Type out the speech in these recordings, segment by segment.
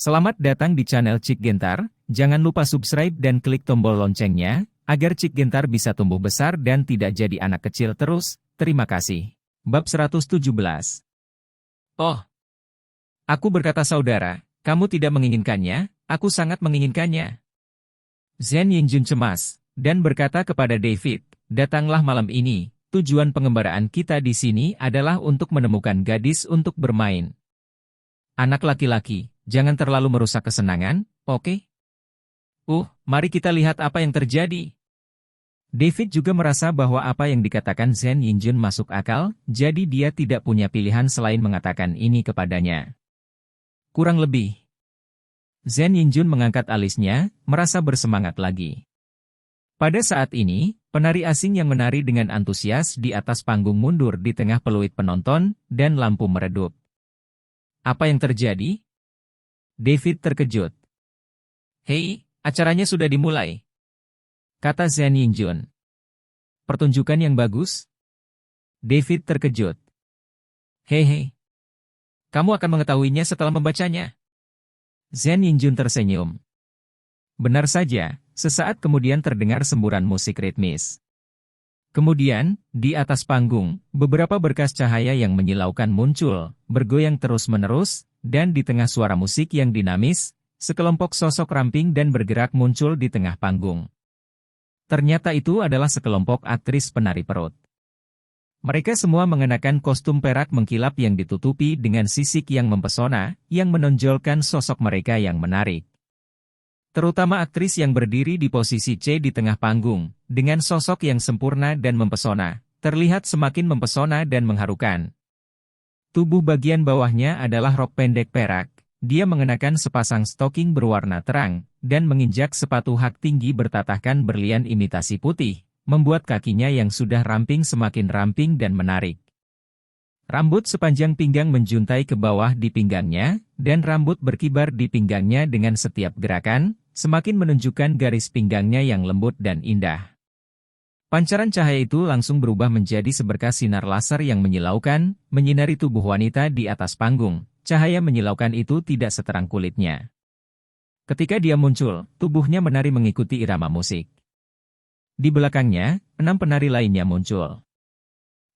Selamat datang di channel Cik Gentar, jangan lupa subscribe dan klik tombol loncengnya, agar Cik Gentar bisa tumbuh besar dan tidak jadi anak kecil terus, terima kasih. Bab 117. Oh, aku berkata saudara, kamu tidak menginginkannya, aku sangat menginginkannya. Zhen Yingjun cemas, dan berkata kepada David, datanglah malam ini, tujuan pengembaraan kita di sini adalah untuk menemukan gadis untuk bermain. Anak laki-laki, jangan terlalu merusak kesenangan, oke? Mari kita lihat apa yang terjadi. David juga merasa bahwa apa yang dikatakan Zhen Yingjun masuk akal, jadi dia tidak punya pilihan selain mengatakan ini kepadanya. Kurang lebih. Zhen Yingjun mengangkat alisnya, merasa bersemangat lagi. Pada saat ini, penari asing yang menari dengan antusias di atas panggung mundur di tengah peluit penonton, dan lampu meredup. Apa yang terjadi? David terkejut. Hei, acaranya sudah dimulai, kata Zhen Yingjun. Pertunjukan yang bagus? David terkejut. Hei, kamu akan mengetahuinya setelah membacanya. Zhen Yingjun tersenyum. Benar saja, sesaat kemudian terdengar semburan musik ritmis. Kemudian, di atas panggung, beberapa berkas cahaya yang menyilaukan muncul, bergoyang terus-menerus, dan di tengah suara musik yang dinamis, sekelompok sosok ramping dan bergerak muncul di tengah panggung. Ternyata itu adalah sekelompok aktris penari perut. Mereka semua mengenakan kostum perak mengkilap yang ditutupi dengan sisik yang mempesona, yang menonjolkan sosok mereka yang menarik. Terutama aktris yang berdiri di posisi C di tengah panggung, dengan sosok yang sempurna dan mempesona, terlihat semakin mempesona dan mengharukan. Tubuh bagian bawahnya adalah rok pendek perak, dia mengenakan sepasang stoking berwarna terang, dan menginjak sepatu hak tinggi bertatahkan berlian imitasi putih, membuat kakinya yang sudah ramping semakin ramping dan menarik. Rambut sepanjang pinggang menjuntai ke bawah di pinggangnya, dan rambut berkibar di pinggangnya dengan setiap gerakan, semakin menunjukkan garis pinggangnya yang lembut dan indah. Pancaran cahaya itu langsung berubah menjadi seberkas sinar laser yang menyilaukan, menyinari tubuh wanita di atas panggung. Cahaya menyilaukan itu tidak seterang kulitnya. Ketika dia muncul, tubuhnya menari mengikuti irama musik. Di belakangnya, 6 penari lainnya muncul.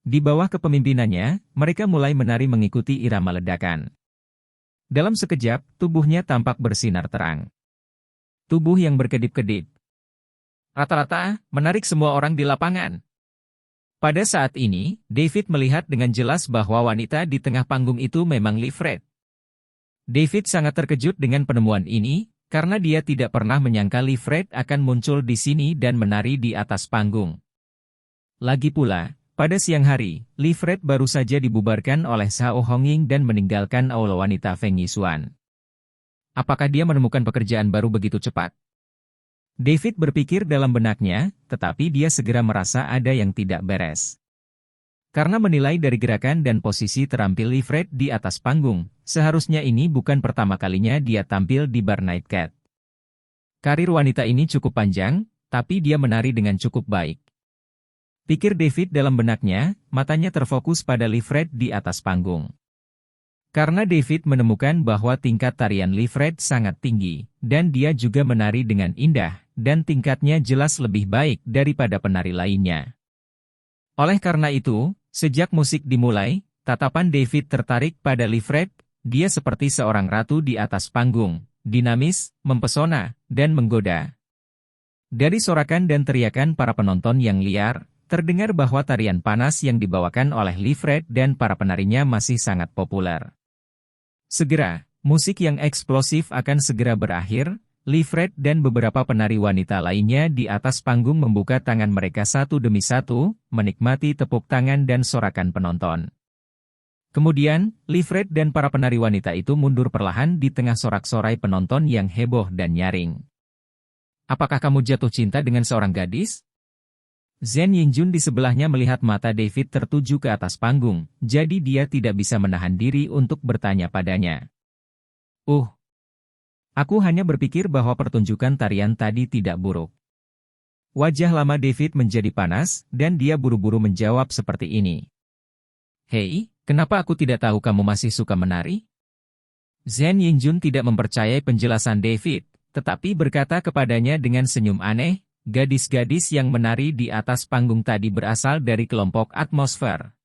Di bawah kepemimpinannya, mereka mulai menari mengikuti irama ledakan. Dalam sekejap, tubuhnya tampak bersinar terang. Tubuh yang berkedip-kedip. Rata-rata, menarik semua orang di lapangan. Pada saat ini, David melihat dengan jelas bahwa wanita di tengah panggung itu memang Livret. David sangat terkejut dengan penemuan ini, karena dia tidak pernah menyangka Livret akan muncul di sini dan menari di atas panggung. Lagi pula, pada siang hari, Livret baru saja dibubarkan oleh Shao Hongying dan meninggalkan aula wanita Feng Yixuan. Apakah dia menemukan pekerjaan baru begitu cepat? David berpikir dalam benaknya, tetapi dia segera merasa ada yang tidak beres. Karena menilai dari gerakan dan posisi terampil Livret di atas panggung, seharusnya ini bukan pertama kalinya dia tampil di bar Night Cat. Karir wanita ini cukup panjang, tapi dia menari dengan cukup baik. Pikir David dalam benaknya, matanya terfokus pada Livret di atas panggung. Karena David menemukan bahwa tingkat tarian Livret sangat tinggi, dan dia juga menari dengan indah, dan tingkatnya jelas lebih baik daripada penari lainnya. Oleh karena itu, sejak musik dimulai, tatapan David tertarik pada Livret, dia seperti seorang ratu di atas panggung, dinamis, mempesona, dan menggoda. Dari sorakan dan teriakan para penonton yang liar, terdengar bahwa tarian panas yang dibawakan oleh Livret dan para penarinya masih sangat populer. Segera, musik yang eksplosif akan segera berakhir. Livret dan beberapa penari wanita lainnya di atas panggung membuka tangan mereka satu demi satu, menikmati tepuk tangan dan sorakan penonton. Kemudian, Livret dan para penari wanita itu mundur perlahan di tengah sorak-sorai penonton yang heboh dan nyaring. Apakah kamu jatuh cinta dengan seorang gadis? Zhen Yingjun di sebelahnya melihat mata David tertuju ke atas panggung, jadi dia tidak bisa menahan diri untuk bertanya padanya. Aku hanya berpikir bahwa pertunjukan tarian tadi tidak buruk. Wajah lama David menjadi panas, dan dia buru-buru menjawab seperti ini. Hei, kenapa aku tidak tahu kamu masih suka menari? Zhen Yingjun tidak mempercayai penjelasan David, tetapi berkata kepadanya dengan senyum aneh, gadis-gadis yang menari di atas panggung tadi berasal dari kelompok atmosfer.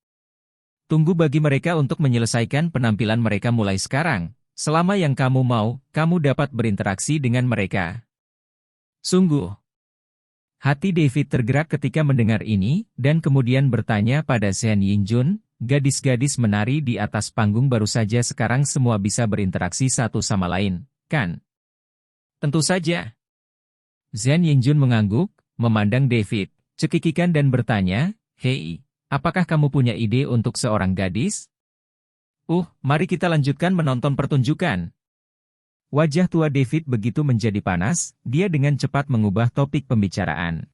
Tunggu bagi mereka untuk menyelesaikan penampilan mereka mulai sekarang. Selama yang kamu mau, kamu dapat berinteraksi dengan mereka. Sungguh. Hati David tergerak ketika mendengar ini, dan kemudian bertanya pada Zhen Yingjun, gadis-gadis menari di atas panggung baru saja sekarang semua bisa berinteraksi satu sama lain, kan? Tentu saja. Zhen Yingjun mengangguk, memandang David, cekikikan dan bertanya, "Hei, apakah kamu punya ide untuk seorang gadis?" Mari kita lanjutkan menonton pertunjukan. Wajah tua David begitu menjadi panas, dia dengan cepat mengubah topik pembicaraan.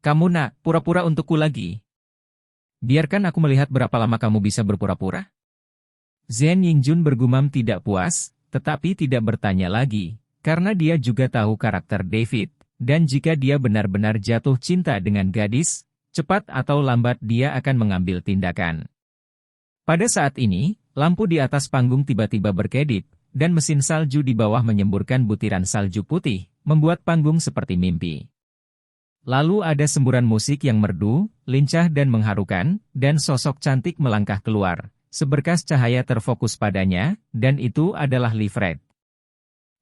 "Kamu nak, pura-pura untukku lagi. Biarkan aku melihat berapa lama kamu bisa berpura-pura." Zhen Yingjun bergumam tidak puas, tetapi tidak bertanya lagi. Karena dia juga tahu karakter David, dan jika dia benar-benar jatuh cinta dengan gadis, cepat atau lambat dia akan mengambil tindakan. Pada saat ini, lampu di atas panggung tiba-tiba berkedip, dan mesin salju di bawah menyemburkan butiran salju putih, membuat panggung seperti mimpi. Lalu ada semburan musik yang merdu, lincah dan mengharukan, dan sosok cantik melangkah keluar. Seberkas cahaya terfokus padanya, dan itu adalah Livret.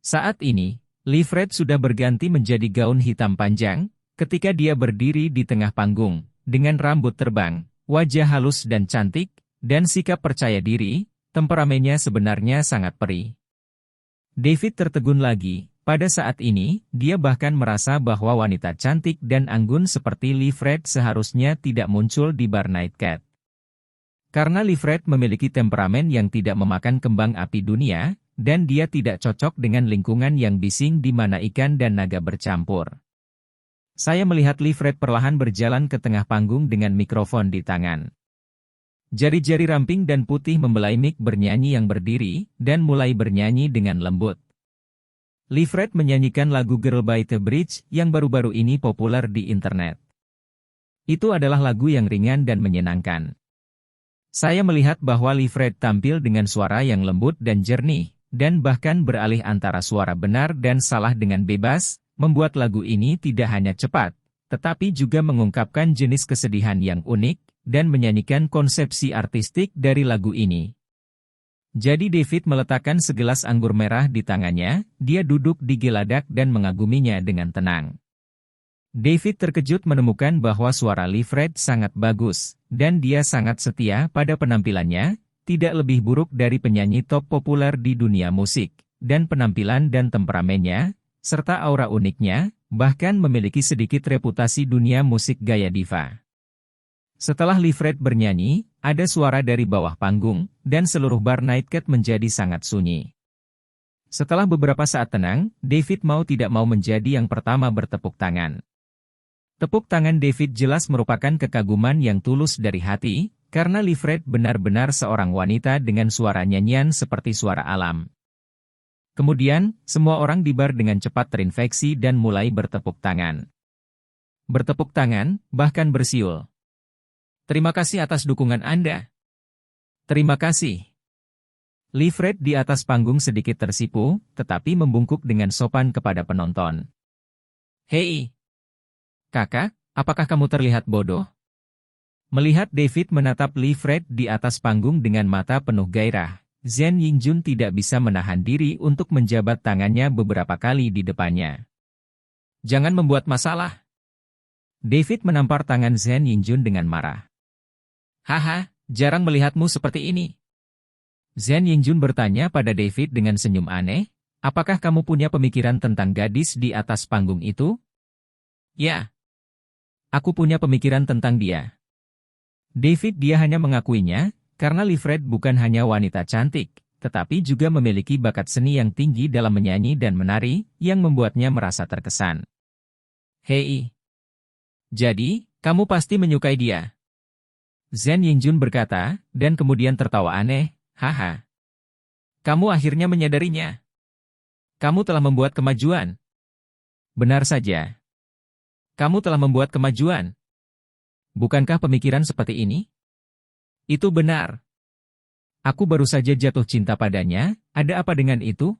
Saat ini, Livret sudah berganti menjadi gaun hitam panjang, ketika dia berdiri di tengah panggung, dengan rambut terbang, wajah halus dan cantik, dan sikap percaya diri, temperamennya sebenarnya sangat perih. David tertegun lagi, pada saat ini, dia bahkan merasa bahwa wanita cantik dan anggun seperti Livret seharusnya tidak muncul di bar Night Cat. Karena Livret memiliki temperamen yang tidak memakan kembang api dunia, dan dia tidak cocok dengan lingkungan yang bising di mana ikan dan naga bercampur. Saya melihat Livret perlahan berjalan ke tengah panggung dengan mikrofon di tangan. Jari-jari ramping dan putih membelai mic bernyanyi yang berdiri, dan mulai bernyanyi dengan lembut. Livret menyanyikan lagu Girl by the Bridge yang baru-baru ini populer di internet. Itu adalah lagu yang ringan dan menyenangkan. Saya melihat bahwa Livret tampil dengan suara yang lembut dan jernih, dan bahkan beralih antara suara benar dan salah dengan bebas, membuat lagu ini tidak hanya cepat, tetapi juga mengungkapkan jenis kesedihan yang unik, dan menyanyikan konsepsi artistik dari lagu ini. Jadi David meletakkan segelas anggur merah di tangannya, dia duduk di geladak dan mengaguminya dengan tenang. David terkejut menemukan bahwa suara Livret sangat bagus, dan dia sangat setia pada penampilannya, tidak lebih buruk dari penyanyi top populer di dunia musik, dan penampilan dan temperamennya, serta aura uniknya, bahkan memiliki sedikit reputasi dunia musik gaya diva. Setelah Livret bernyanyi, ada suara dari bawah panggung, dan seluruh bar Night Cat menjadi sangat sunyi. Setelah beberapa saat tenang, David mau tidak mau menjadi yang pertama bertepuk tangan. Tepuk tangan David jelas merupakan kekaguman yang tulus dari hati, karena Livret benar-benar seorang wanita dengan suara nyanyian seperti suara alam. Kemudian, semua orang di bar dengan cepat terinfeksi dan mulai bertepuk tangan. Bertepuk tangan, bahkan bersiul. "Terima kasih atas dukungan Anda." "Terima kasih." Livret di atas panggung sedikit tersipu, tetapi membungkuk dengan sopan kepada penonton. "Hei, kakak, apakah kamu terlihat bodoh?" Melihat David menatap Livret di atas panggung dengan mata penuh gairah, Zhen Yingjun tidak bisa menahan diri untuk menjabat tangannya beberapa kali di depannya. "Jangan membuat masalah." David menampar tangan Zhen Yingjun dengan marah. "Haha, jarang melihatmu seperti ini." Zhen Yingjun bertanya pada David dengan senyum aneh, "Apakah kamu punya pemikiran tentang gadis di atas panggung itu?" "Ya, aku punya pemikiran tentang dia." David dia hanya mengakuinya, karena Livret bukan hanya wanita cantik, tetapi juga memiliki bakat seni yang tinggi dalam menyanyi dan menari, yang membuatnya merasa terkesan. "Hei, jadi, kamu pasti menyukai dia?" Zhen Yingjun berkata, dan kemudian tertawa aneh, "Haha. Kamu akhirnya menyadarinya. Kamu telah membuat kemajuan." "Benar saja. Kamu telah membuat kemajuan. Bukankah pemikiran seperti ini?" "Itu benar." Aku baru saja jatuh cinta padanya, ada apa dengan itu?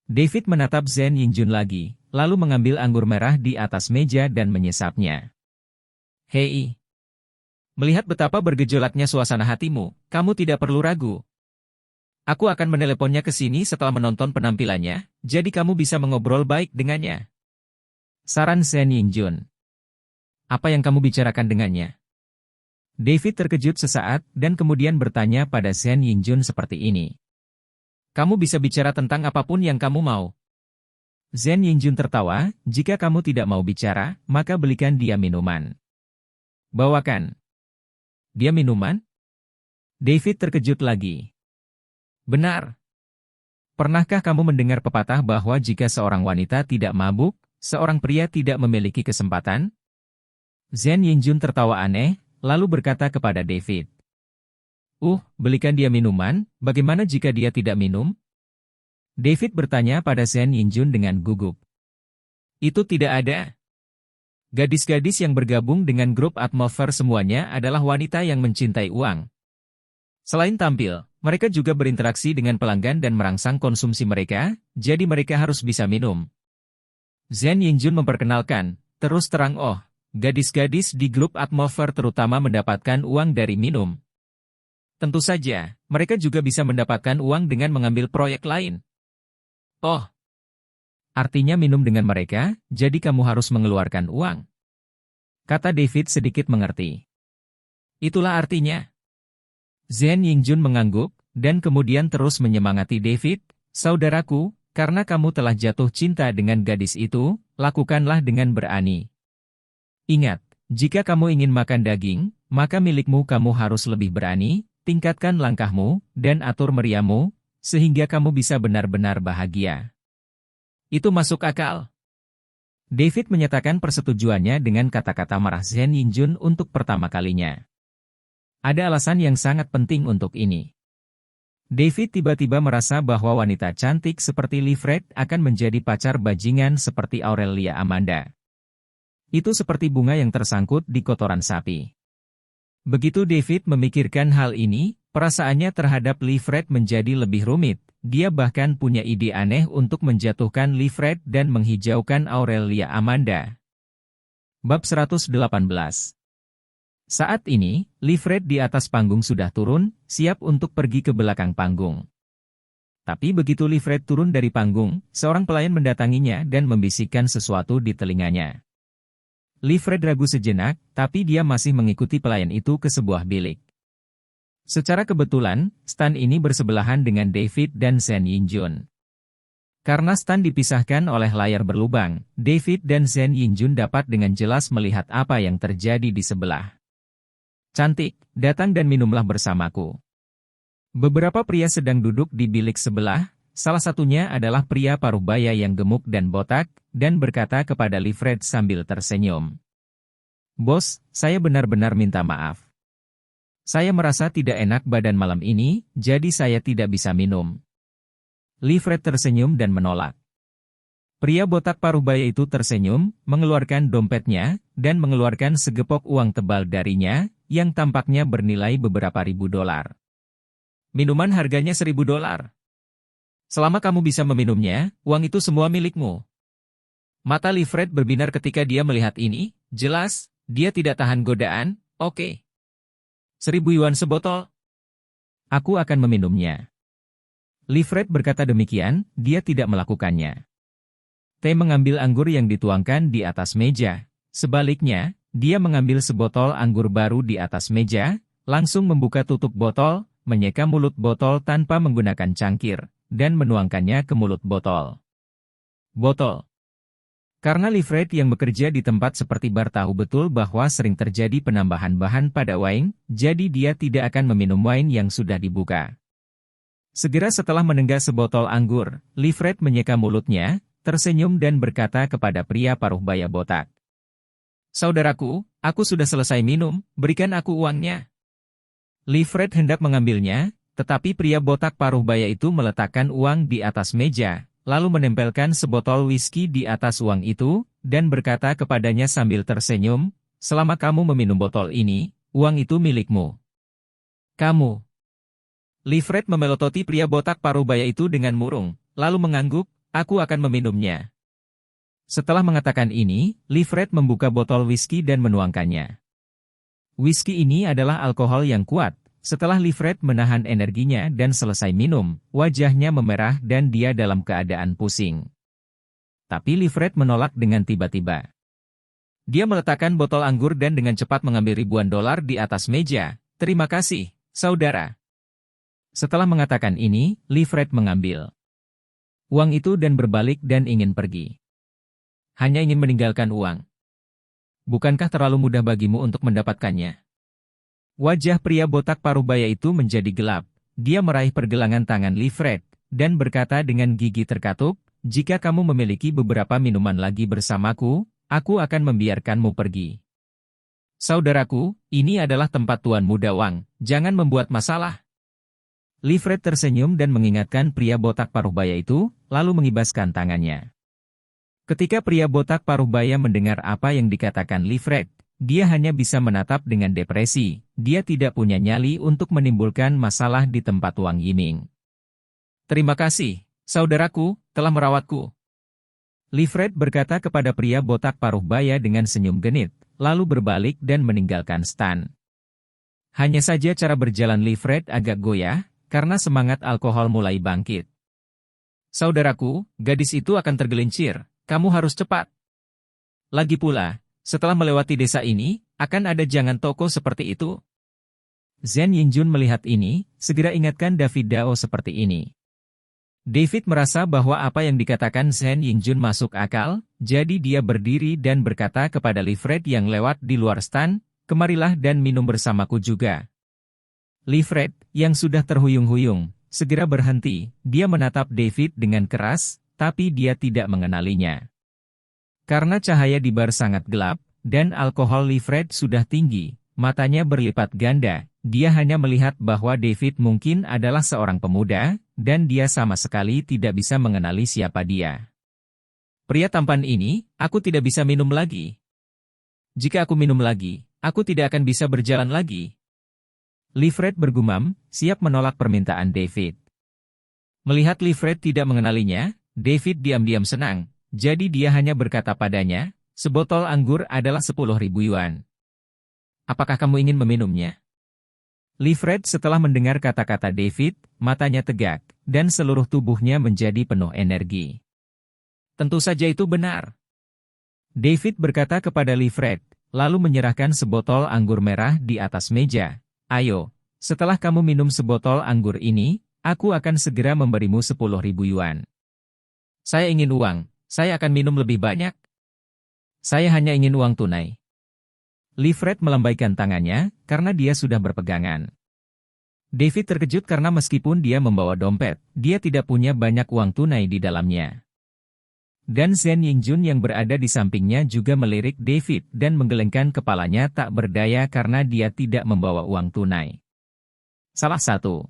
David menatap Zhen Yingjun lagi, lalu mengambil anggur merah di atas meja dan menyesapnya. Hei! Melihat betapa bergejolaknya suasana hatimu, kamu tidak perlu ragu. Aku akan meneleponnya ke sini setelah menonton penampilannya, jadi kamu bisa mengobrol baik dengannya. Saran Zhen Yingjun. Apa yang kamu bicarakan dengannya? David terkejut sesaat dan kemudian bertanya pada Zhen Yingjun seperti ini. Kamu bisa bicara tentang apapun yang kamu mau. Zhen Yingjun tertawa, jika kamu tidak mau bicara, maka belikan dia minuman. Bawakan. Dia minuman? David terkejut lagi. Benar. Pernahkah kamu mendengar pepatah bahwa jika seorang wanita tidak mabuk, seorang pria tidak memiliki kesempatan? Zhen Yingjun tertawa aneh, lalu berkata kepada David. Belikan dia minuman, bagaimana jika dia tidak minum? David bertanya pada Zhen Yingjun dengan gugup. Itu tidak ada. Gadis-gadis yang bergabung dengan grup Atmosphere semuanya adalah wanita yang mencintai uang. Selain tampil, mereka juga berinteraksi dengan pelanggan dan merangsang konsumsi mereka, jadi mereka harus bisa minum. Zhen Yingjun memperkenalkan, terus terang gadis-gadis di grup Atmosphere terutama mendapatkan uang dari minum. Tentu saja, mereka juga bisa mendapatkan uang dengan mengambil proyek lain. Artinya minum dengan mereka, jadi kamu harus mengeluarkan uang. Kata David sedikit mengerti. Itulah artinya. Zhen Yingjun mengangguk, dan kemudian terus menyemangati David, saudaraku, karena kamu telah jatuh cinta dengan gadis itu, lakukanlah dengan berani. Ingat, jika kamu ingin makan daging, maka milikmu kamu harus lebih berani, tingkatkan langkahmu, dan atur meriammu, sehingga kamu bisa benar-benar bahagia. Itu masuk akal. David menyatakan persetujuannya dengan kata-kata marah Zhen Yingjun untuk pertama kalinya. Ada alasan yang sangat penting untuk ini. David tiba-tiba merasa bahwa wanita cantik seperti Livret akan menjadi pacar bajingan seperti Aurelia Amanda. Itu seperti bunga yang tersangkut di kotoran sapi. Begitu David memikirkan hal ini, perasaannya terhadap Livret menjadi lebih rumit. Dia bahkan punya ide aneh untuk menjatuhkan Livret dan menghijaukan Aurelia Amanda. Bab 118. Saat ini, Livret di atas panggung sudah turun, siap untuk pergi ke belakang panggung. Tapi begitu Livret turun dari panggung, seorang pelayan mendatanginya dan membisikkan sesuatu di telinganya. Livret ragu sejenak, tapi dia masih mengikuti pelayan itu ke sebuah bilik. Secara kebetulan, stan ini bersebelahan dengan David dan Zhen Yingjun. Karena stan dipisahkan oleh layar berlubang, David dan Zhen Yingjun dapat dengan jelas melihat apa yang terjadi di sebelah. Cantik, datang dan minumlah bersamaku. Beberapa pria sedang duduk di bilik sebelah, salah satunya adalah pria paruhbaya yang gemuk dan botak, dan berkata kepada Livret sambil tersenyum. Bos, saya benar-benar minta maaf. Saya merasa tidak enak badan malam ini, jadi saya tidak bisa minum. Livret tersenyum dan menolak. Pria botak paruhbaya itu tersenyum, mengeluarkan dompetnya, dan mengeluarkan segepok uang tebal darinya, yang tampaknya bernilai beberapa ribu dolar. Minuman harganya $1.000. Selama kamu bisa meminumnya, uang itu semua milikmu. Mata Livret berbinar ketika dia melihat ini, jelas, dia tidak tahan godaan, oke. 1.000 yuan sebotol. Aku akan meminumnya. Livret berkata demikian, dia tidak melakukannya. Teh mengambil anggur yang dituangkan di atas meja. Sebaliknya, dia mengambil sebotol anggur baru di atas meja, langsung membuka tutup botol, menyeka mulut botol tanpa menggunakan cangkir, dan menuangkannya ke mulut botol. Botol. Karena Livret yang bekerja di tempat seperti bar tahu betul bahwa sering terjadi penambahan bahan pada wine, jadi dia tidak akan meminum wine yang sudah dibuka. Segera setelah menenggak sebotol anggur, Livret menyeka mulutnya, tersenyum dan berkata kepada pria paruhbaya botak. Saudaraku, aku sudah selesai minum, berikan aku uangnya. Livret hendak mengambilnya, tetapi pria botak paruhbaya itu meletakkan uang di atas meja, lalu menempelkan sebotol whisky di atas uang itu, dan berkata kepadanya sambil tersenyum, selama kamu meminum botol ini, uang itu milikmu. Kamu. Livret memelototi pria botak paruh baya itu dengan murung, lalu mengangguk, aku akan meminumnya. Setelah mengatakan ini, Livret membuka botol whisky dan menuangkannya. Whisky ini adalah alkohol yang kuat. Setelah Livret menahan energinya dan selesai minum, wajahnya memerah dan dia dalam keadaan pusing. Tapi Livret menolak dengan tiba-tiba. Dia meletakkan botol anggur dan dengan cepat mengambil ribuan dolar di atas meja. Terima kasih, saudara. Setelah mengatakan ini, Livret mengambil uang itu dan berbalik dan ingin pergi. Hanya ingin meninggalkan uang. Bukankah terlalu mudah bagimu untuk mendapatkannya? Wajah pria botak paruh baya itu menjadi gelap. Dia meraih pergelangan tangan Livret dan berkata dengan gigi terkatup, jika kamu memiliki beberapa minuman lagi bersamaku, aku akan membiarkanmu pergi. Saudaraku, ini adalah tempat Tuan Muda Wang, jangan membuat masalah. Livret tersenyum dan mengingatkan pria botak paruh baya itu, lalu mengibaskan tangannya. Ketika pria botak paruh baya mendengar apa yang dikatakan Livret, dia hanya bisa menatap dengan depresi. Dia tidak punya nyali untuk menimbulkan masalah di tempat Wang Yiming. Terima kasih, saudaraku, telah merawatku. Livret berkata kepada pria botak paruh baya dengan senyum genit, lalu berbalik dan meninggalkan stan. Hanya saja cara berjalan Livret agak goyah, karena semangat alkohol mulai bangkit. Saudaraku, gadis itu akan tergelincir, kamu harus cepat. Lagi pula, setelah melewati desa ini, akan ada jangan toko seperti itu. Zhen Yingjun melihat ini, segera ingatkan David Dao seperti ini. David merasa bahwa apa yang dikatakan Zhen Yingjun masuk akal, jadi dia berdiri dan berkata kepada Livret yang lewat di luar stan, kemarilah dan minum bersamaku juga. Livret, yang sudah terhuyung-huyung, segera berhenti. Dia menatap David dengan keras, tapi dia tidak mengenalinya. Karena cahaya di bar sangat gelap, dan alkohol Livret sudah tinggi, matanya berlipat ganda, dia hanya melihat bahwa David mungkin adalah seorang pemuda, dan dia sama sekali tidak bisa mengenali siapa dia. Pria tampan ini, aku tidak bisa minum lagi. Jika aku minum lagi, aku tidak akan bisa berjalan lagi. Livret bergumam, siap menolak permintaan David. Melihat Livret tidak mengenalinya, David diam-diam senang, jadi dia hanya berkata padanya, sebotol anggur adalah 10.000 yuan. Apakah kamu ingin meminumnya? Livret setelah mendengar kata-kata David, matanya tegak, dan seluruh tubuhnya menjadi penuh energi. Tentu saja itu benar. David berkata kepada Livret, lalu menyerahkan sebotol anggur merah di atas meja. Ayo, setelah kamu minum sebotol anggur ini, aku akan segera memberimu 10.000 yuan. Saya ingin uang, saya akan minum lebih banyak. Saya hanya ingin uang tunai. Livret melambaikan tangannya, karena dia sudah berpegangan. David terkejut karena meskipun dia membawa dompet, dia tidak punya banyak uang tunai di dalamnya. Dan Zhen Yingjun yang berada di sampingnya juga melirik David dan menggelengkan kepalanya tak berdaya karena dia tidak membawa uang tunai. Salah satu.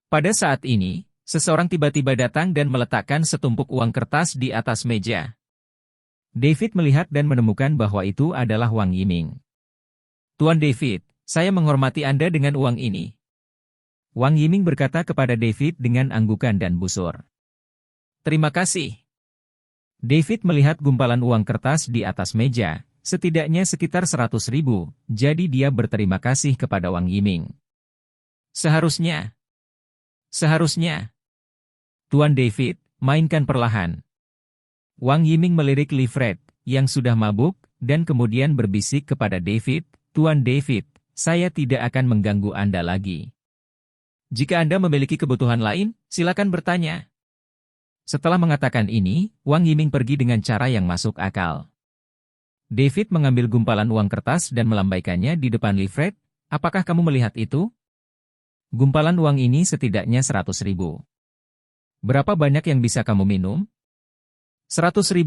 Pada saat ini, seseorang tiba-tiba datang dan meletakkan setumpuk uang kertas di atas meja. David melihat dan menemukan bahwa itu adalah Wang Yiming. Tuan David, saya menghormati Anda dengan uang ini. Wang Yiming berkata kepada David dengan anggukan dan busur. Terima kasih. David melihat gumpalan uang kertas di atas meja, setidaknya sekitar 100.000, jadi dia berterima kasih kepada Wang Yiming. Seharusnya. Tuan David, mainkan perlahan. Wang Yiming melirik Livret, yang sudah mabuk, dan kemudian berbisik kepada David, Tuan David, saya tidak akan mengganggu Anda lagi. Jika Anda memiliki kebutuhan lain, silakan bertanya. Setelah mengatakan ini, Wang Yiming pergi dengan cara yang masuk akal. David mengambil gumpalan uang kertas dan melambaikannya di depan Livret. Apakah kamu melihat itu? Gumpalan uang ini setidaknya 100.000. Berapa banyak yang bisa kamu minum? 100.000.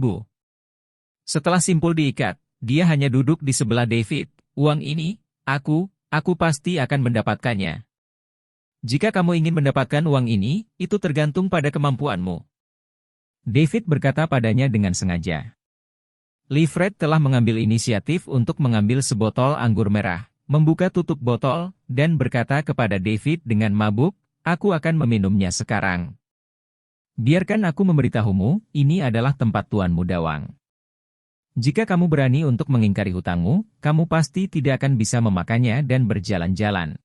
Setelah simpul diikat, dia hanya duduk di sebelah David. Uang ini, aku pasti akan mendapatkannya. Jika kamu ingin mendapatkan uang ini, itu tergantung pada kemampuanmu. David berkata padanya dengan sengaja. Livret telah mengambil inisiatif untuk mengambil sebotol anggur merah, membuka tutup botol, dan berkata kepada David dengan mabuk, Aku akan meminumnya sekarang. Biarkan aku memberitahumu, ini adalah tempat Tuan Muda Wang. Jika kamu berani untuk mengingkari hutangmu, kamu pasti tidak akan bisa memakannya dan berjalan-jalan.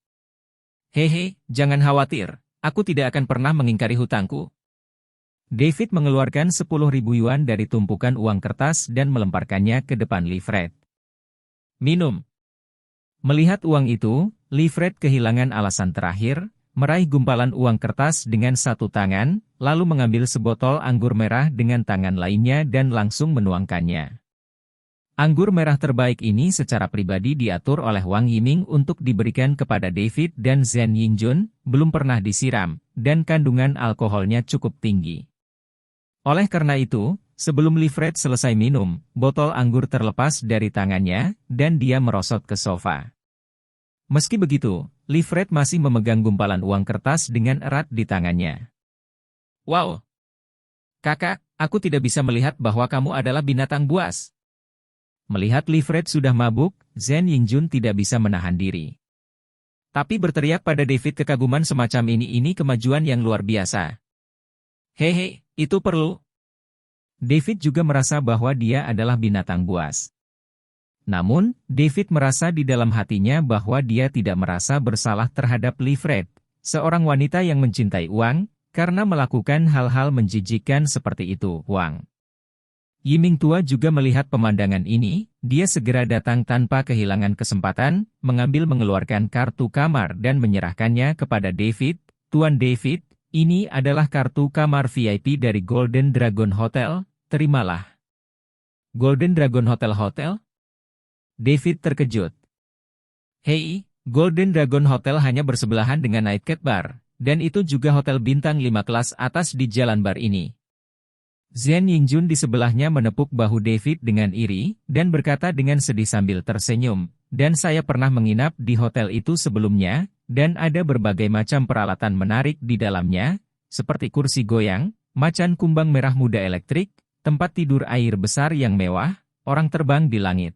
Hehe, jangan khawatir, aku tidak akan pernah mengingkari hutangku. David mengeluarkan 10.000 yuan dari tumpukan uang kertas dan melemparkannya ke depan Li Fred. Minum. Melihat uang itu, Li Fred kehilangan alasan terakhir, meraih gumpalan uang kertas dengan satu tangan, lalu mengambil sebotol anggur merah dengan tangan lainnya dan langsung menuangkannya. Anggur merah terbaik ini secara pribadi diatur oleh Wang Yiming untuk diberikan kepada David dan Zhen Yingjun, belum pernah disiram, dan kandungan alkoholnya cukup tinggi. Oleh karena itu, sebelum Li Fred selesai minum, botol anggur terlepas dari tangannya, dan dia merosot ke sofa. Meski begitu, Li Fred masih memegang gumpalan uang kertas dengan erat di tangannya. Wow! Kakak, aku tidak bisa melihat bahwa kamu adalah binatang buas. Melihat Li Fred sudah mabuk, Zhen Yingjun tidak bisa menahan diri. Tapi berteriak pada David kekaguman semacam ini kemajuan yang luar biasa. Hehe, itu perlu. David juga merasa bahwa dia adalah binatang buas. Namun, David merasa di dalam hatinya bahwa dia tidak merasa bersalah terhadap Li Fred, seorang wanita yang mencintai uang, karena melakukan hal-hal menjijikkan seperti itu. Wang Yiming tua juga melihat pemandangan ini, dia segera datang tanpa kehilangan kesempatan, mengeluarkan kartu kamar dan menyerahkannya kepada David. Tuan David, ini adalah kartu kamar VIP dari Golden Dragon Hotel, terimalah. Golden Dragon Hotel? David terkejut. Hei, Golden Dragon Hotel hanya bersebelahan dengan Nightcat Bar, dan itu juga hotel bintang 5 kelas atas di jalan bar ini. Zhen Yingjun di sebelahnya menepuk bahu David dengan iri, dan berkata dengan sedih sambil tersenyum, dan saya pernah menginap di hotel itu sebelumnya, dan ada berbagai macam peralatan menarik di dalamnya, seperti kursi goyang, macan kumbang merah muda elektrik, tempat tidur air besar yang mewah, orang terbang di langit.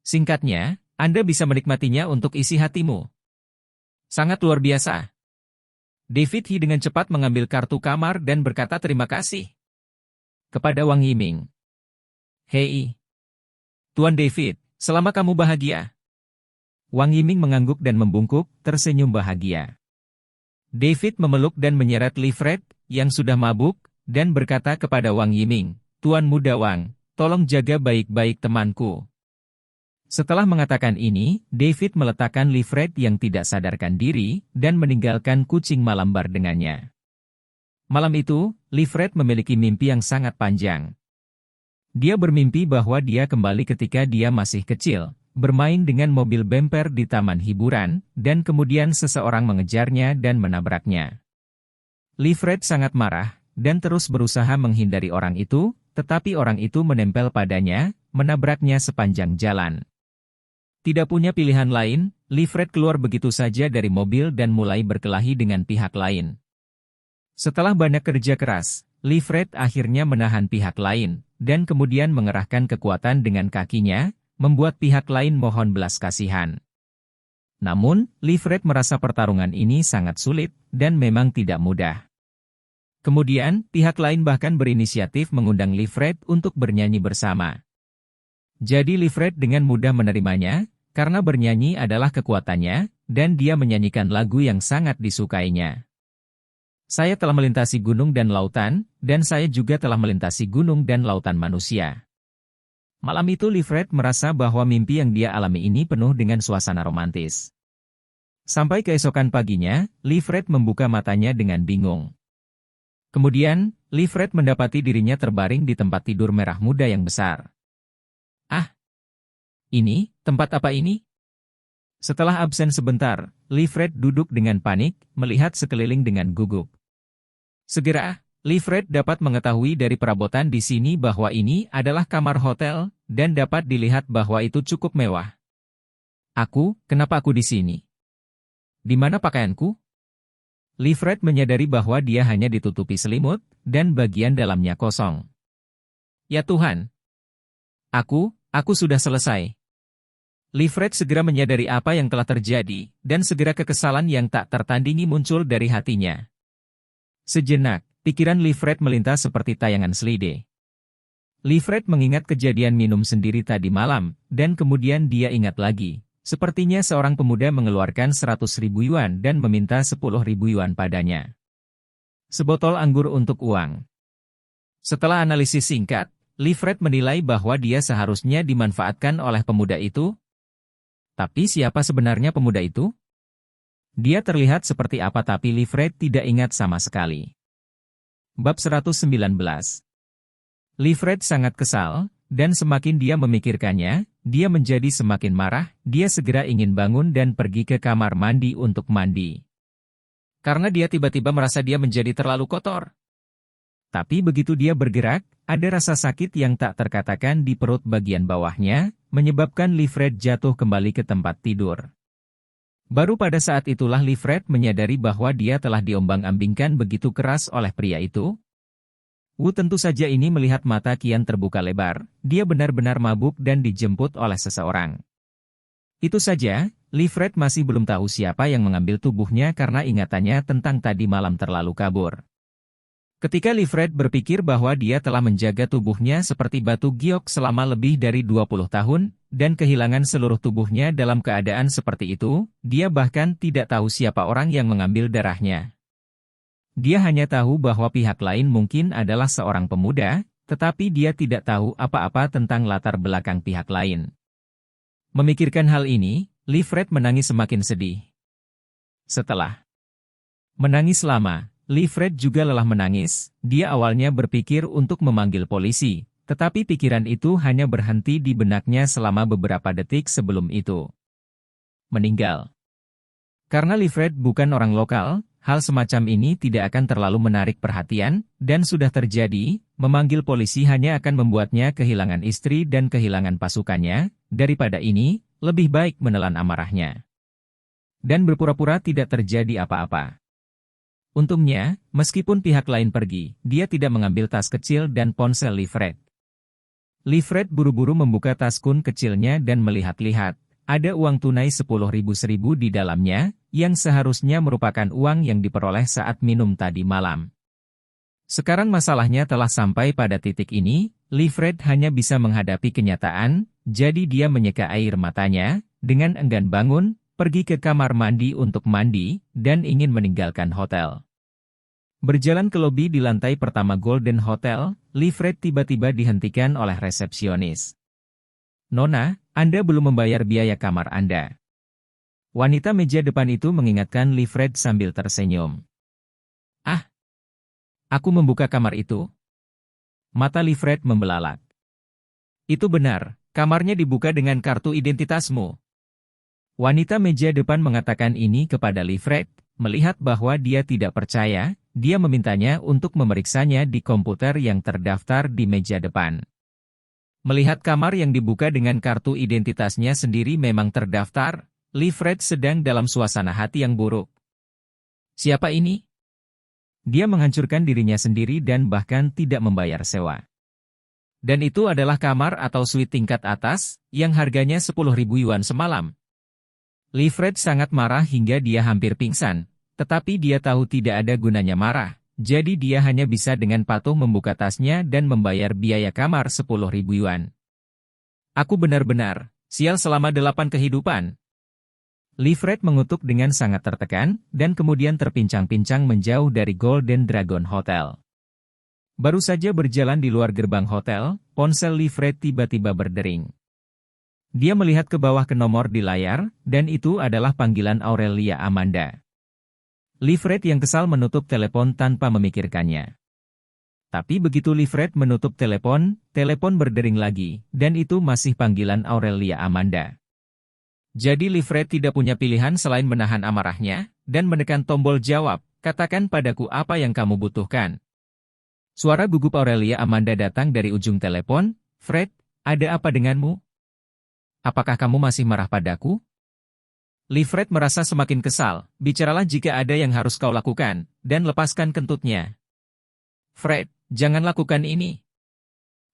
Singkatnya, Anda bisa menikmatinya untuk isi hatimu. Sangat luar biasa. David He dengan cepat mengambil kartu kamar dan berkata terima kasih kepada Wang Yiming. Hei, Tuan David, selama kamu bahagia. Wang Yiming mengangguk dan membungkuk, tersenyum bahagia. David memeluk dan menyeret Li Fred, yang sudah mabuk, dan berkata kepada Wang Yiming, Tuan Muda Wang, tolong jaga baik-baik temanku. Setelah mengatakan ini, David meletakkan Li Fred yang tidak sadarkan diri, dan meninggalkan kucing malam bar dengannya. Malam itu, Li Fred memiliki mimpi yang sangat panjang. Dia bermimpi bahwa dia kembali ketika dia masih kecil, bermain dengan mobil bemper di taman hiburan, dan kemudian seseorang mengejarnya dan menabraknya. Li Fred sangat marah, dan terus berusaha menghindari orang itu, tetapi orang itu menempel padanya, menabraknya sepanjang jalan. Tidak punya pilihan lain, Li Fred keluar begitu saja dari mobil dan mulai berkelahi dengan pihak lain. Setelah banyak kerja keras, Li Fred akhirnya menahan pihak lain, dan kemudian mengerahkan kekuatan dengan kakinya, membuat pihak lain mohon belas kasihan. Namun, Li Fred merasa pertarungan ini sangat sulit, dan memang tidak mudah. Kemudian, pihak lain bahkan berinisiatif mengundang Li Fred untuk bernyanyi bersama. Jadi Li Fred dengan mudah menerimanya, karena bernyanyi adalah kekuatannya, dan dia menyanyikan lagu yang sangat disukainya. Saya telah melintasi gunung dan lautan, dan saya juga telah melintasi gunung dan lautan manusia. Malam itu Li Fred merasa bahwa mimpi yang dia alami ini penuh dengan suasana romantis. Sampai keesokan paginya, Li Fred membuka matanya dengan bingung. Kemudian, Li Fred mendapati dirinya terbaring di tempat tidur merah muda yang besar. Ah! Ini, tempat apa ini? Setelah absen sebentar, Li Fred duduk dengan panik, melihat sekeliling dengan gugup. Segera, Li Fred dapat mengetahui dari perabotan di sini bahwa ini adalah kamar hotel, dan dapat dilihat bahwa itu cukup mewah. Kenapa aku di sini? Di mana pakaianku? Li Fred menyadari bahwa dia hanya ditutupi selimut, dan bagian dalamnya kosong. Ya Tuhan! Aku sudah selesai. Livret segera menyadari apa yang telah terjadi, dan segera kekesalan yang tak tertandingi muncul dari hatinya. Sejenak, pikiran Livret melintas seperti tayangan selide. Livret mengingat kejadian minum sendiri tadi malam, dan kemudian dia ingat lagi. Sepertinya seorang pemuda mengeluarkan 100.000 yuan dan meminta 10.000 yuan padanya. Sebotol anggur untuk uang. Setelah analisis singkat, Livret menilai bahwa dia seharusnya dimanfaatkan oleh pemuda itu. Tapi siapa sebenarnya pemuda itu? Dia terlihat seperti apa tapi Livret tidak ingat sama sekali. Bab 119. Livret sangat kesal, dan semakin dia memikirkannya, dia menjadi semakin marah, dia segera ingin bangun dan pergi ke kamar mandi untuk mandi. Karena dia tiba-tiba merasa dia menjadi terlalu kotor. Tapi begitu dia bergerak, ada rasa sakit yang tak terkatakan di perut bagian bawahnya, menyebabkan Livret jatuh kembali ke tempat tidur. Baru pada saat itulah Livret menyadari bahwa dia telah diombang-ambingkan begitu keras oleh pria itu. Tentu saja ini melihat mata kian terbuka lebar, dia benar-benar mabuk dan dijemput oleh seseorang. Itu saja, Livret masih belum tahu siapa yang mengambil tubuhnya karena ingatannya tentang tadi malam terlalu kabur. Ketika Livret berpikir bahwa dia telah menjaga tubuhnya seperti batu giok selama lebih dari 20 tahun, dan kehilangan seluruh tubuhnya dalam keadaan seperti itu, dia bahkan tidak tahu siapa orang yang mengambil darahnya. Dia hanya tahu bahwa pihak lain mungkin adalah seorang pemuda, tetapi dia tidak tahu apa-apa tentang latar belakang pihak lain. Memikirkan hal ini, Livret menangis semakin sedih. Setelah menangis lama, Livret juga lelah menangis. Dia awalnya berpikir untuk memanggil polisi, tetapi pikiran itu hanya berhenti di benaknya selama beberapa detik sebelum itu meninggal. Karena Livret bukan orang lokal, hal semacam ini tidak akan terlalu menarik perhatian, dan sudah terjadi, memanggil polisi hanya akan membuatnya kehilangan istri dan kehilangan pasukannya. Daripada ini, lebih baik menelan amarahnya dan berpura-pura tidak terjadi apa-apa. Untungnya, meskipun pihak lain pergi, dia tidak mengambil tas kecil dan ponsel Livret. Livret buru-buru membuka tas kun kecilnya dan melihat-lihat. Ada uang tunai 10.000 di dalamnya, yang seharusnya merupakan uang yang diperoleh saat minum tadi malam. Sekarang masalahnya telah sampai pada titik ini, Livret hanya bisa menghadapi kenyataan, jadi dia menyeka air matanya, dengan enggan bangun, pergi ke kamar mandi untuk mandi, dan ingin meninggalkan hotel. Berjalan ke lobi di lantai pertama Golden Hotel, Livret tiba-tiba dihentikan oleh resepsionis. "Nona, Anda belum membayar biaya kamar Anda." Wanita meja depan itu mengingatkan Livret sambil tersenyum. "Ah, aku membuka kamar itu." Mata Livret membelalak. "Itu benar, kamarnya dibuka dengan kartu identitasmu." Wanita meja depan mengatakan ini kepada Livret, melihat bahwa dia tidak percaya, dia memintanya untuk memeriksanya di komputer yang terdaftar di meja depan. Melihat kamar yang dibuka dengan kartu identitasnya sendiri memang terdaftar, Livret sedang dalam suasana hati yang buruk. Siapa ini? Dia menghancurkan dirinya sendiri dan bahkan tidak membayar sewa. Dan itu adalah kamar atau suite tingkat atas, yang harganya 10.000 yuan semalam. Livret sangat marah hingga dia hampir pingsan, tetapi dia tahu tidak ada gunanya marah. Jadi dia hanya bisa dengan patuh membuka tasnya dan membayar biaya kamar 10.000 yuan. "Aku benar-benar sial selama 8 kehidupan." Livret mengutuk dengan sangat tertekan, dan kemudian terpincang-pincang menjauh dari Golden Dragon Hotel. Baru saja berjalan di luar gerbang hotel, ponsel Livret tiba-tiba berdering. Dia melihat ke bawah ke nomor di layar, dan itu adalah panggilan Aurelia Amanda. Livret yang kesal menutup telepon tanpa memikirkannya. Tapi begitu Livret menutup telepon berdering lagi, dan itu masih panggilan Aurelia Amanda. Jadi Livret tidak punya pilihan selain menahan amarahnya, dan menekan tombol jawab, "Katakan padaku apa yang kamu butuhkan." Suara gugup Aurelia Amanda datang dari ujung telepon, "Fred, ada apa denganmu? Apakah kamu masih marah padaku?" Livret merasa semakin kesal. "Bicaralah jika ada yang harus kau lakukan, dan lepaskan kentutnya." "Fred, jangan lakukan ini."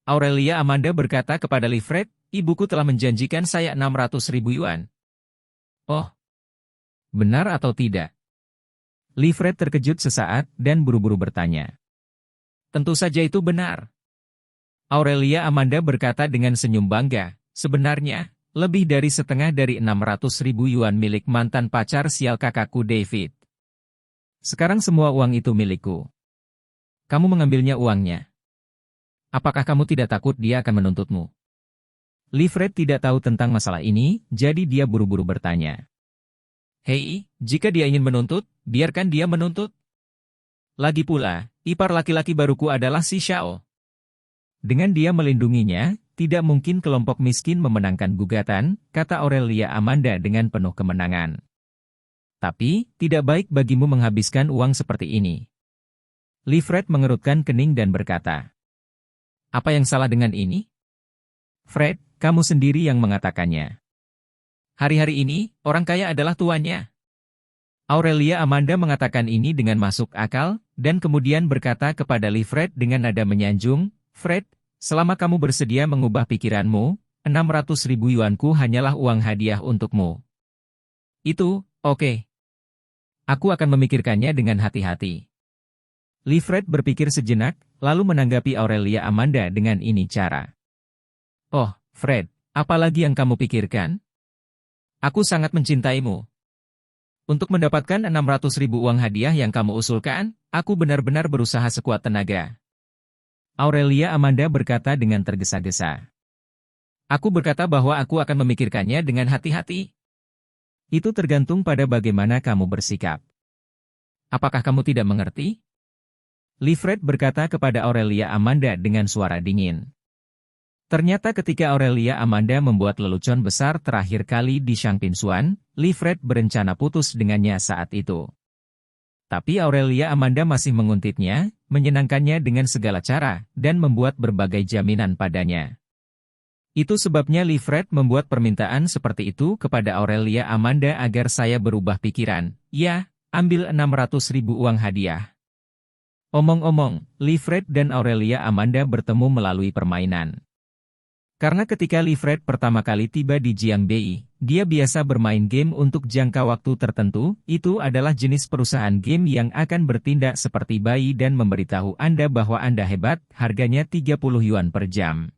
Aurelia Amanda berkata kepada Livret, Ibuku telah menjanjikan saya 600.000 yuan. Oh, benar atau tidak? Li Fred terkejut sesaat dan buru-buru bertanya. Tentu saja itu benar. Aurelia Amanda berkata dengan senyum bangga, sebenarnya, lebih dari setengah dari 600.000 yuan milik mantan pacar sial kakakku David. Sekarang semua uang itu milikku. Kamu mengambilnya uangnya. Apakah kamu tidak takut dia akan menuntutmu? Li Fred tidak tahu tentang masalah ini, jadi dia buru-buru bertanya. Hei, jika dia ingin menuntut, biarkan dia menuntut. Lagi pula, ipar laki-laki baruku adalah si Xiao. Dengan dia melindunginya, tidak mungkin kelompok miskin memenangkan gugatan, kata Aurelia Amanda dengan penuh kemenangan. Tapi, tidak baik bagimu menghabiskan uang seperti ini. Li Fred mengerutkan kening dan berkata. Apa yang salah dengan ini? Fred, kamu sendiri yang mengatakannya. Hari-hari ini, orang kaya adalah tuannya. Aurelia Amanda mengatakan ini dengan masuk akal, dan kemudian berkata kepada Li Fred dengan nada menyanjung, Fred, selama kamu bersedia mengubah pikiranmu, 600.000 yuanku hanyalah uang hadiah untukmu. Itu, oke. Aku akan memikirkannya dengan hati-hati. Li Fred berpikir sejenak, lalu menanggapi Aurelia Amanda dengan ini cara. Oh, Fred, apalagi yang kamu pikirkan? Aku sangat mencintaimu. Untuk mendapatkan 600.000 uang hadiah yang kamu usulkan, aku benar-benar berusaha sekuat tenaga. Aurelia Amanda berkata dengan tergesa-gesa. Aku berkata bahwa aku akan memikirkannya dengan hati-hati. Itu tergantung pada bagaimana kamu bersikap. Apakah kamu tidak mengerti? Li Fred berkata kepada Aurelia Amanda dengan suara dingin. Ternyata ketika Aurelia Amanda membuat lelucon besar terakhir kali di Shangpinsuan, Li Fred berencana putus dengannya saat itu. Tapi Aurelia Amanda masih menguntitnya, menyenangkannya dengan segala cara, dan membuat berbagai jaminan padanya. Itu sebabnya Li Fred membuat permintaan seperti itu kepada Aurelia Amanda agar saya berubah pikiran. Ya, ambil 600.000 uang hadiah. Omong-omong, Li Fred dan Aurelia Amanda bertemu melalui permainan. Karena ketika Li Fred pertama kali tiba di Jiangbei, dia biasa bermain game untuk jangka waktu tertentu, itu adalah jenis perusahaan game yang akan bertindak seperti bayi dan memberitahu Anda bahwa Anda hebat, harganya 30 yuan per jam.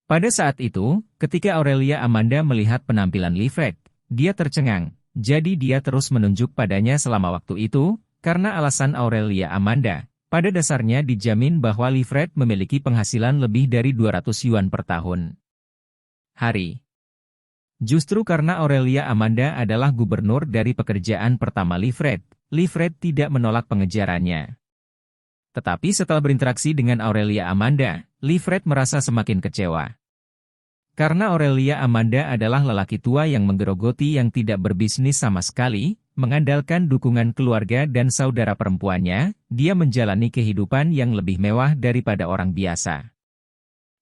Pada saat itu, ketika Aurelia Amanda melihat penampilan Li Fred, dia tercengang, jadi dia terus menunjuk padanya selama waktu itu, karena alasan Aurelia Amanda. Pada dasarnya dijamin bahwa Li Fred memiliki penghasilan lebih dari 200 yuan per tahun. Hari. Justru karena Aurelia Amanda adalah gubernur dari pekerjaan pertama Li Fred tidak menolak pengejarannya. Tetapi setelah berinteraksi dengan Aurelia Amanda, Li Fred merasa semakin kecewa. Karena Aurelia Amanda adalah lelaki tua yang menggerogoti yang tidak berbisnis sama sekali, mengandalkan dukungan keluarga dan saudara perempuannya, dia menjalani kehidupan yang lebih mewah daripada orang biasa.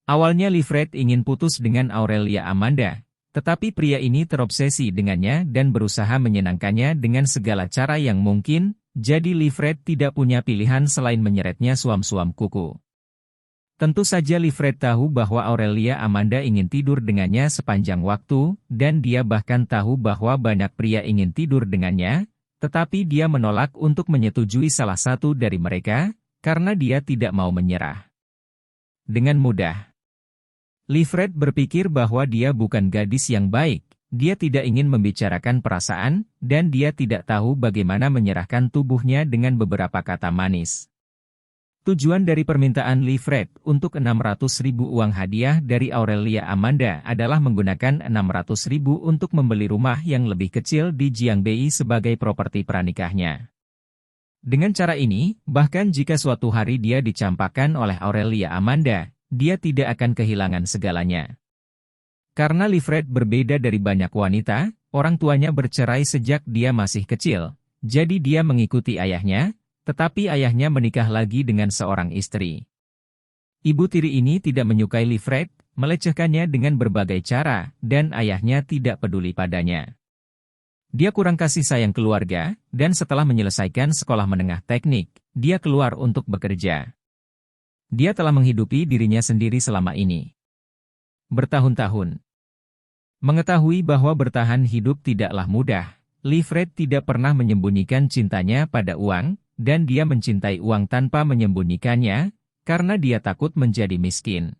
Awalnya Li Fred ingin putus dengan Aurelia Amanda, tetapi pria ini terobsesi dengannya dan berusaha menyenangkannya dengan segala cara yang mungkin, jadi Li Fred tidak punya pilihan selain menyeretnya suam-suam kuku. Tentu saja Li Fred tahu bahwa Aurelia Amanda ingin tidur dengannya sepanjang waktu, dan dia bahkan tahu bahwa banyak pria ingin tidur dengannya, tetapi dia menolak untuk menyetujui salah satu dari mereka, karena dia tidak mau menyerah. Dengan mudah. Li Fred berpikir bahwa dia bukan gadis yang baik, dia tidak ingin membicarakan perasaan, dan dia tidak tahu bagaimana menyerahkan tubuhnya dengan beberapa kata manis. Tujuan dari permintaan Li Fred untuk 600.000 uang hadiah dari Aurelia Amanda adalah menggunakan 600.000 untuk membeli rumah yang lebih kecil di Jiangbei sebagai properti pranikahnya. Dengan cara ini, bahkan jika suatu hari dia dicampakkan oleh Aurelia Amanda, dia tidak akan kehilangan segalanya. Karena Li Fred berbeda dari banyak wanita, orang tuanya bercerai sejak dia masih kecil, jadi dia mengikuti ayahnya, tetapi ayahnya menikah lagi dengan seorang istri. Ibu tiri ini tidak menyukai Li Fred, melecehkannya dengan berbagai cara, dan ayahnya tidak peduli padanya. Dia kurang kasih sayang keluarga, dan setelah menyelesaikan sekolah menengah teknik, dia keluar untuk bekerja. Dia telah menghidupi dirinya sendiri selama ini. bertahun-tahun. Mengetahui bahwa bertahan hidup tidaklah mudah, Livret tidak pernah menyembunyikan cintanya pada uang, dan dia mencintai uang tanpa menyembunyikannya, karena dia takut menjadi miskin.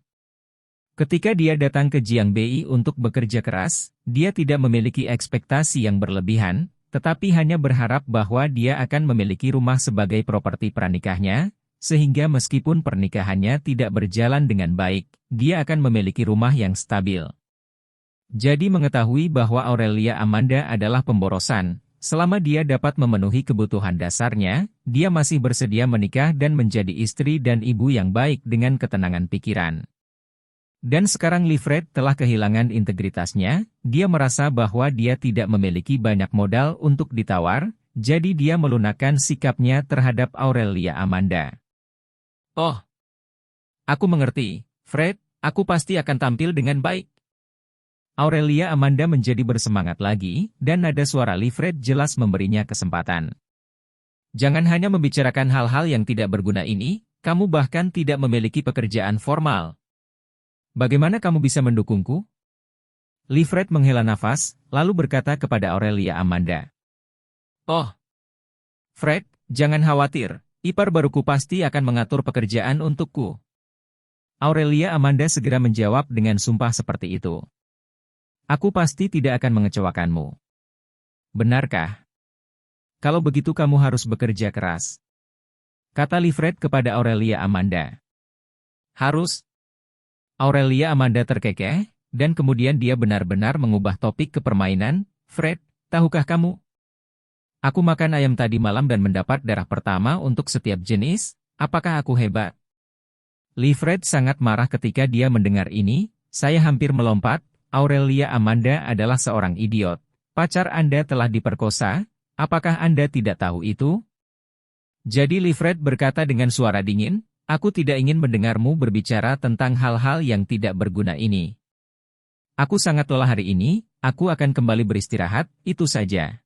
Ketika dia datang ke Jiangbei untuk bekerja keras, dia tidak memiliki ekspektasi yang berlebihan, tetapi hanya berharap bahwa dia akan memiliki rumah sebagai properti pranikahnya, sehingga meskipun pernikahannya tidak berjalan dengan baik, dia akan memiliki rumah yang stabil. Jadi mengetahui bahwa Aurelia Amanda adalah pemborosan, selama dia dapat memenuhi kebutuhan dasarnya, dia masih bersedia menikah dan menjadi istri dan ibu yang baik dengan ketenangan pikiran. Dan sekarang Livret telah kehilangan integritasnya, dia merasa bahwa dia tidak memiliki banyak modal untuk ditawar, jadi dia melunakkan sikapnya terhadap Aurelia Amanda. Oh, aku mengerti, Fred, aku pasti akan tampil dengan baik. Aurelia Amanda menjadi bersemangat lagi, dan nada suara Livret jelas memberinya kesempatan. Jangan hanya membicarakan hal-hal yang tidak berguna ini, kamu bahkan tidak memiliki pekerjaan formal. Bagaimana kamu bisa mendukungku? Livret menghela nafas, lalu berkata kepada Aurelia Amanda. Oh, Fred, jangan khawatir, ipar baruku pasti akan mengatur pekerjaan untukku. Aurelia Amanda segera menjawab dengan sumpah seperti itu. Aku pasti tidak akan mengecewakanmu. Benarkah? Kalau begitu kamu harus bekerja keras. Kata Livret kepada Aurelia Amanda. Harus. Aurelia Amanda terkekeh, dan kemudian dia benar-benar mengubah topik ke permainan. Fred, tahukah kamu? Aku makan ayam tadi malam dan mendapat darah pertama untuk setiap jenis, apakah aku hebat? Livret sangat marah ketika dia mendengar ini, saya hampir melompat, Aurelia Amanda adalah seorang idiot. Pacar Anda telah diperkosa, apakah Anda tidak tahu itu? Jadi Livret berkata dengan suara dingin, aku tidak ingin mendengarmu berbicara tentang hal-hal yang tidak berguna ini. Aku sangat lelah hari ini, aku akan kembali beristirahat, itu saja.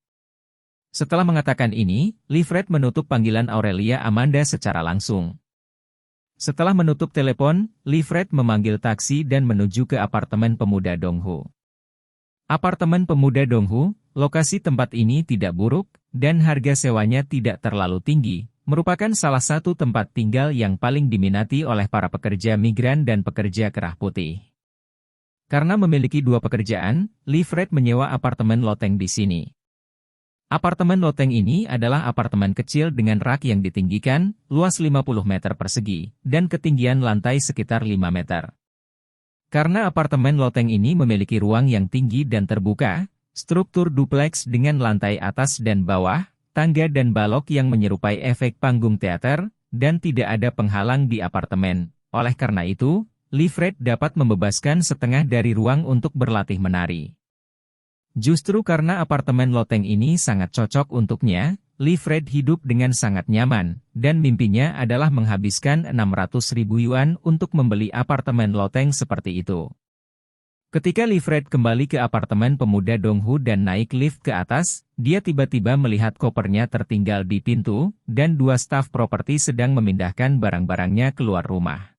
Setelah mengatakan ini, Livret menutup panggilan Aurelia Amanda secara langsung. Setelah menutup telepon, Livret memanggil taksi dan menuju ke apartemen pemuda Donghu. Apartemen pemuda Donghu, lokasi tempat ini tidak buruk, dan harga sewanya tidak terlalu tinggi. Merupakan salah satu tempat tinggal yang paling diminati oleh para pekerja migran dan pekerja kerah putih. Karena memiliki dua pekerjaan, Livret menyewa apartemen loteng di sini. Apartemen loteng ini adalah apartemen kecil dengan rak yang ditinggikan, luas 50 meter persegi, dan ketinggian lantai sekitar 5 meter. Karena apartemen loteng ini memiliki ruang yang tinggi dan terbuka, struktur dupleks dengan lantai atas dan bawah, tangga dan balok yang menyerupai efek panggung teater, dan tidak ada penghalang di apartemen. Oleh karena itu, Livret dapat membebaskan setengah dari ruang untuk berlatih menari. Justru karena apartemen loteng ini sangat cocok untuknya, Livret hidup dengan sangat nyaman, dan mimpinya adalah menghabiskan 600.000 yuan untuk membeli apartemen loteng seperti itu. Ketika Livret kembali ke apartemen pemuda Donghu dan naik lift ke atas, dia tiba-tiba melihat kopernya tertinggal di pintu, dan dua staf properti sedang memindahkan barang-barangnya keluar rumah.